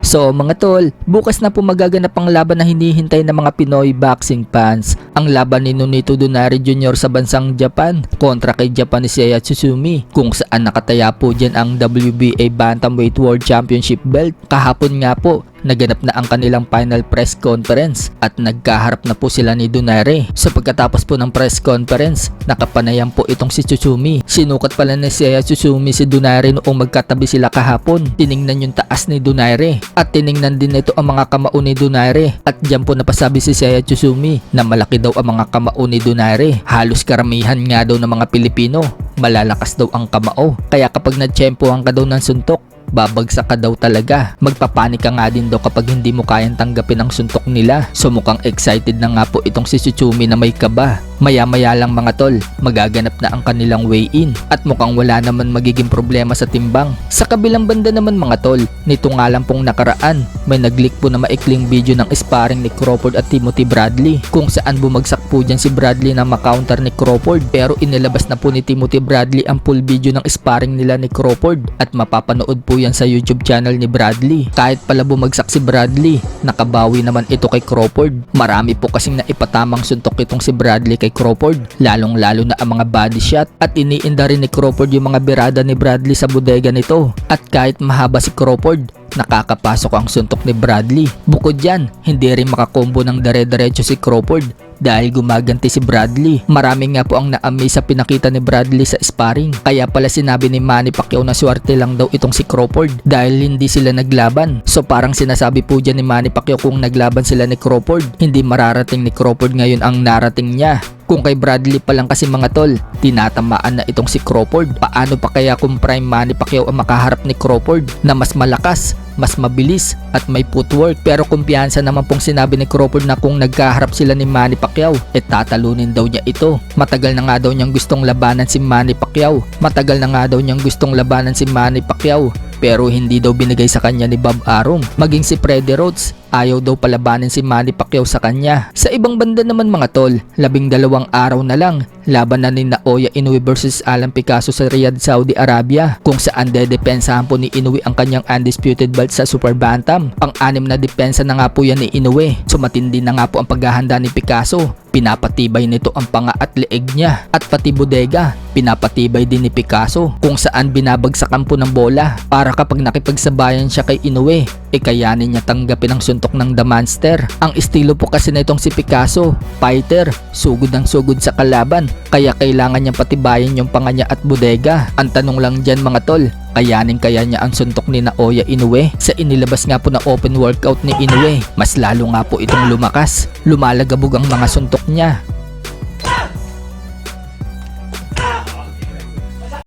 So mga tol, bukas na po magaganap ang laban na hinihintay ng mga Pinoy boxing fans. Ang laban ni Nonito Donaire Jr. sa bansang Japan kontra kay Japanese Seiya Tsutsumi, kung saan nakataya po dyan ang WBA Bantamweight World Championship belt. Kahapon nga po, naganap na ang kanilang final press conference at nagkaharap na po sila ni Donaire. So pagkatapos po ng press conference, nakapanayan po itong si Tsutsumi. Sinukat pala ni Seiya Tsutsumi si Donaire noong magkatabi sila kahapon. Tiningnan yung taas ni Donaire at tiningnan din ito ang mga kamao ni Donaire, at diyan po napasabi si Seiya Tsutsumi na malaki daw ang mga kamao ni Donaire. Halos karamihan nga daw ng mga Pilipino malalakas daw ang kamao, kaya kapag natsyempohan ka daw ng suntok, babagsak ka daw talaga. Magpapanik ka nga din daw kapag hindi mo kayang tanggapin ang suntok nila. So mukhang excited na nga po itong si Tsutsumi na may kaba. Maya-maya lang mga tol, magaganap na ang kanilang weigh-in at mukhang wala naman magiging problema sa timbang. Sa kabilang banda naman mga tol, nito nga lang pong nakaraan, may nag-leak po na maikling video ng sparring ni Crawford at Timothy Bradley, kung saan bumagsak po dyan si Bradley na makounter ni Crawford, pero inilabas na po ni Timothy Bradley ang full video ng sparring nila ni Crawford at mapapanood po yan sa YouTube channel ni Bradley. Kahit pala bumagsak si Bradley, nakabawi naman ito kay Crawford. Marami po kasing naipatamang suntok itong si Bradley kay Crawford, lalong lalo na ang mga body shot, at iniinda rin ni Crawford yung mga birada ni Bradley sa bodega nito. At kahit mahaba si Crawford, nakakapasok ang suntok ni Bradley. Bukod dyan, hindi rin makakombo ng dare-diretso si Crawford dahil gumaganti si Bradley. Marami nga po ang na-amaze sa pinakita ni Bradley sa sparring, kaya pala sinabi ni Manny Pacquiao na swerte lang daw itong si Crawford dahil hindi sila naglaban. So parang sinasabi po dyan ni Manny Pacquiao, kung naglaban sila ni Crawford, hindi mararating ni Crawford ngayon ang narating niya. Kung kay Bradley pa lang kasi mga tol, tinatamaan na itong si Crawford. Paano pa kaya kung prime Manny Pacquiao ang makaharap ni Crawford na mas malakas, mas mabilis at may footwork? Pero kumpiyansa naman pong sinabi ni Crawford na kung nagkaharap sila ni Manny Pacquiao, tatalunin daw niya ito. Matagal na nga daw niyang gustong labanan si Manny Pacquiao. Matagal na nga daw niyang gustong labanan si Manny Pacquiao, pero hindi daw binigay sa kanya ni Bob Arum. Maging si Freddie Roach, ayaw daw palabanin si Manny Pacquiao sa kanya. Sa ibang banda naman mga tol, 12 araw na lang, laban na ni Naoya Inoue versus Alan Picasso sa Riyadh, Saudi Arabia, kung saan dedepensahan po ni Inoue ang kanyang undisputed belt sa Super Bantam. Ang 6 na depensa na nga po yan ni Inoue. So matindi na nga po ang paghahanda ni Picasso. Pinapatibay nito ang panga at leeg niya, at pati bodega pinapatibay din ni Picasso, kung saan binabagsakan po ng bola para kapag nakipagsabayan siya kay Inoue, kayanin niya tanggapin ang suntok ng The Monster. Ang estilo po kasi nitong si Picasso, fighter, sugod ng sugod sa kalaban, kaya kailangan niyang patibayin yung panga niya at bodega. Ang tanong lang dyan mga tol, kayanin kaya niya ang suntok ni Naoya Inoue? Sa inilabas nga po na open workout ni Inoue, mas lalo nga po itong lumakas, lumalagabog ang mga suntok niya.